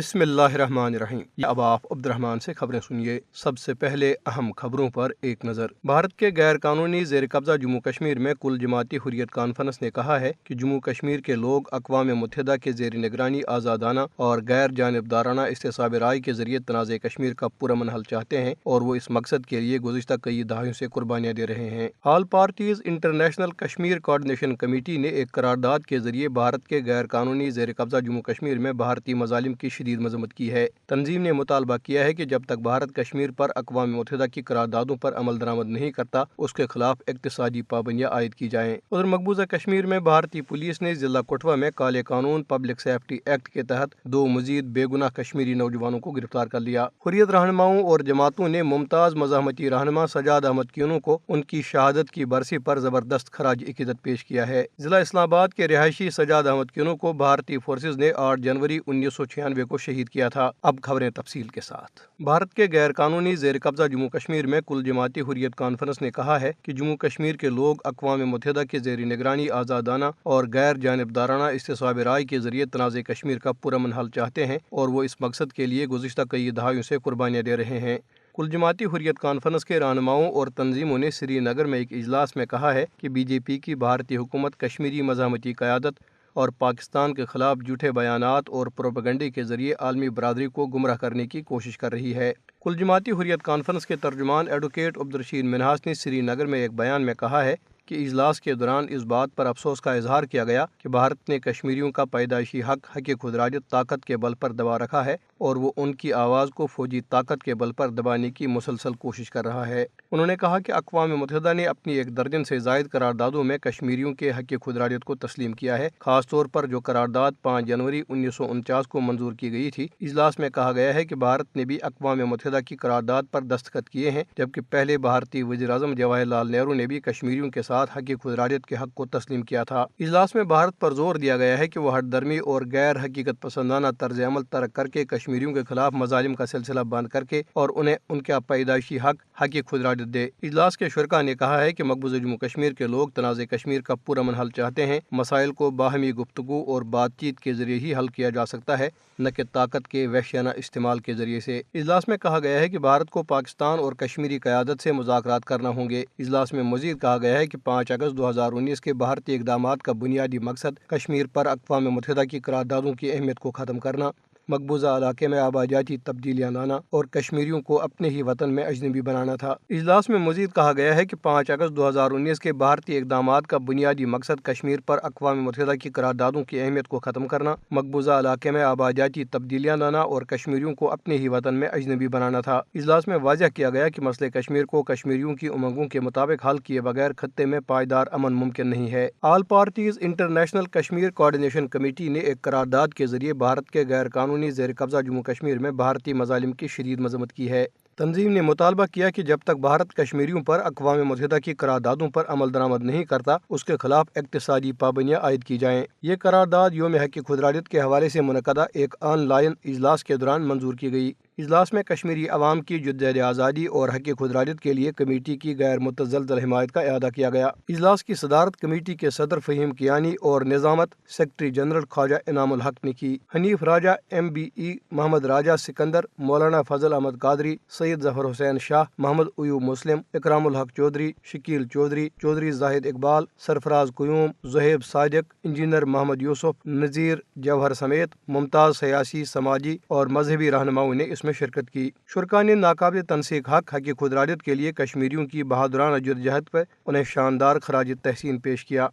بسم اللہ الرحمن الرحیم۔ اب آپ عبد الرحمن سے خبریں سنیے۔ سب سے پہلے اہم خبروں پر ایک نظر۔ بھارت کے غیر قانونی زیر قبضہ جموں کشمیر میں کل جماعتی حریت کانفرنس نے کہا ہے کہ جموں کشمیر کے لوگ اقوام متحدہ کے زیر نگرانی آزادانہ اور غیر جانبدارانہ استصواب رائے کے ذریعے تنازع کشمیر کا پرامن حل چاہتے ہیں اور وہ اس مقصد کے لیے گزشتہ کئی دہائیوں سے قربانیاں دے رہے ہیں۔ All parties international Kashmir coordination committee نے ایک قرارداد کے ذریعے بھارت کے غیر قانونی زیر قبضہ جموں کشمیر میں بھارتی مظالم کی شدید مذمت کی ہے۔ تنظیم نے مطالبہ کیا ہے کہ جب تک بھارت کشمیر پر اقوام متحدہ کی قراردادوں پر عمل درآمد نہیں کرتا اس کے خلاف اقتصادی پابندیاں عائد کی جائیں۔ ادھر مقبوضہ کشمیر میں بھارتی پولیس نے ضلع کٹھوعہ میں کالے قانون پبلک سیفٹی ایکٹ کے تحت 2 مزید بے گناہ کشمیری نوجوانوں کو گرفتار کر لیا۔ حریت رہنماؤں اور جماعتوں نے ممتاز مزاحمتی رہنما سجاد احمد کینو کو ان کی شہادت کی برسی پر زبردست خراج عقیدت پیش کیا ہے۔ ضلع اسلام آباد کے رہائشی سجاد احمد کینو کو بھارتی فورسز نے 8 جنوری 1996 کو شہید کیا تھا۔ اب خبریں تفصیل کے ساتھ۔ بھارت کے غیر قانونی زیر قبضہ جموں کشمیر میں کل جماعتی حریت کانفرنس نے کہا ہے کہ جموں کشمیر کے لوگ اقوام متحدہ کے زیر نگرانی آزادانہ اور غیر جانبدارانہ استصواب رائے کے ذریعے تنازع کشمیر کا پرامن حل چاہتے ہیں اور وہ اس مقصد کے لیے گزشتہ کئی دہائیوں سے قربانیاں دے رہے ہیں۔ کل جماعتی حریت کانفرنس کے رہنماؤں اور تنظیموں نے سری نگر میں ایک اجلاس میں کہا ہے کہ بی جے پی کی بھارتی حکومت کشمیری مزاحمتی قیادت اور پاکستان کے خلاف جھوٹے بیانات اور پروپیگنڈے کے ذریعے عالمی برادری کو گمراہ کرنے کی کوشش کر رہی ہے۔ کل جماعتی حریت کانفرنس کے ترجمان ایڈوکیٹ عبدالرشید منہاس نے سری نگر میں ایک بیان میں کہا ہے کہ اجلاس کے دوران اس بات پر افسوس کا اظہار کیا گیا کہ بھارت نے کشمیریوں کا پیدائشی حق خود ارادیت طاقت کے بل پر دبا رکھا ہے اور وہ ان کی آواز کو فوجی طاقت کے بل پر دبانے کی مسلسل کوشش کر رہا ہے۔ انہوں نے کہا کہ اقوام متحدہ نے اپنی 1 درجن سے زائد قراردادوں میں کشمیریوں کے حق خود ارادیت کو تسلیم کیا ہے، خاص طور پر جو قرارداد 5 جنوری 1949 کو منظور کی گئی تھی۔ اجلاس میں کہا گیا ہے کہ بھارت نے بھی اقوام متحدہ کی قرارداد پر دستخط کیے ہیں، جبکہ پہلے بھارتی وزیر اعظم جواہر لال نہرو نے بھی کشمیریوں کے ساتھ خود ارادیت کے حق کو تسلیم کیا تھا۔ اجلاس میں بھارت پر زور دیا گیا ہے کہ وہ ہٹ درمی اور غیر حقیقت پسندانہ طرز عمل ترک کر کے کشمیریوں کے خلاف مظالم کا سلسلہ بند کر کے اور انہیں ان کا پیدائشی حق خود ارادیت دے۔ اجلاس کے شرکاء نے کہا ہے کہ مقبوضہ جموں کشمیر کے لوگ تنازع کشمیر کا پرامن حل چاہتے ہیں۔ مسائل کو باہمی گفتگو اور بات چیت کے ذریعے ہی حل کیا جا سکتا ہے، نہ کہ طاقت کے وحشیانہ استعمال کے ذریعے سے۔ اجلاس میں کہا گیا ہے کہ بھارت کو پاکستان اور کشمیری قیادت سے مذاکرات کرنا ہوں گے۔ اجلاس میں مزید کہا گیا ہے کہ 5 اگست 2019 کے بھارتی اقدامات کا بنیادی مقصد کشمیر پر اقوام متحدہ کی قراردادوں کی اہمیت کو ختم کرنا، مقبوضہ علاقے میں آبادیاتی تبدیلیاں لانا اور کشمیریوں کو اپنے ہی وطن میں اجنبی بنانا تھا۔ اجلاس میں مزید کہا گیا ہے کہ 5 اگست 2019 کے بھارتی اقدامات کا بنیادی مقصد کشمیر پر اقوام متحدہ کی قراردادوں کی اہمیت کو ختم کرنا، مقبوضہ علاقے میں آبادیاتی تبدیلیاں لانا اور کشمیریوں کو اپنے ہی وطن میں اجنبی بنانا تھا۔ اجلاس میں واضح کیا گیا کہ مسئلہ کشمیر کو کشمیریوں کی امنگوں کے مطابق حل کیے بغیر خطے میں پائیدار امن ممکن نہیں ہے۔ All parties international Kashmir coordination committee نے ایک قرارداد کے ذریعے بھارت کے غیر قانونی زیر قبضہ جموں کشمیر میں بھارتی مظالم کی شدید مذمت کی ہے۔ تنظیم نے مطالبہ کیا کہ جب تک بھارت کشمیریوں پر اقوام متحدہ کی قراردادوں پر عمل درآمد نہیں کرتا اس کے خلاف اقتصادی پابندیاں عائد کی جائیں۔ یہ قرارداد یوم حق خود ارادیت کے حوالے سے منعقدہ ایک آن لائن اجلاس کے دوران منظور کی گئی۔ اجلاس میں کشمیری عوام کی جدوجہد آزادی اور حق خود ارادیت کے لیے کمیٹی کی غیر متزلزل حمایت کا اعادہ کیا گیا۔ اجلاس کی صدارت کمیٹی کے صدر فہیم کیانی اور نظامت سیکرٹری جنرل خواجہ انعام الحق نے کی۔ حنیف راجہ MBE، محمد راجہ سکندر، مولانا فضل احمد قادری، سید ظفر حسین شاہ، محمد ایوب مسلم، اکرام الحق چودھری، شکیل چودھری، چودھری زاہد اقبال، سرفراز قیوم، زہیب صادق، انجینئر محمد یوسف، نذیر جوہر سمیت ممتاز سیاسی، سماجی اور مذہبی رہنماؤں نے اس میں شرکت کی۔ شرکاء نے ناقابل تنسیق حق خود ارادیت کے لیے کشمیریوں کی بہادرانہ جدوجہد پر انہیں شاندار خراج تحسین پیش کیا۔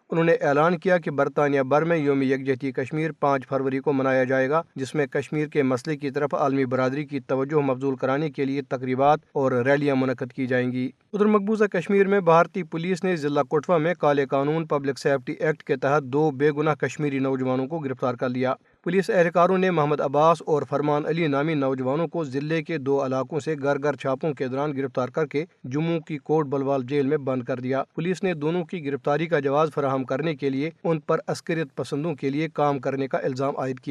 انہوں نے اعلان کیا کہ برطانیہ بھر میں یوم یکجہتی کشمیر 5 فروری کو منایا جائے گا، جس میں کشمیر کے مسئلے کی طرف عالمی برادری کی توجہ مبذول کرانے کے لیے تقریبات اور ریلیاں منعقد کی جائیں گی۔ ادھر مقبوضہ کشمیر میں بھارتی پولیس نے ضلع کٹھوعہ میں کالے قانون پبلک سیفٹی ایکٹ کے تحت 2 بے گناہ کشمیری نوجوانوں کو گرفتار کر لیا۔ پولیس اہلکاروں نے محمد عباس اور فرمان علی نامی نوجوانوں کو ضلع کے 2 علاقوں سے گھر چھاپوں کے دوران گرفتار کر کے جموں کی کوٹ بلوال جیل میں بند کر دیا۔ پولیس نے دونوں کی گرفتاری کا جواز فراہم کرنے کے لیے ان پر عسکریت پسندوں کے لیے کام کرنے کا الزام عائد کیا۔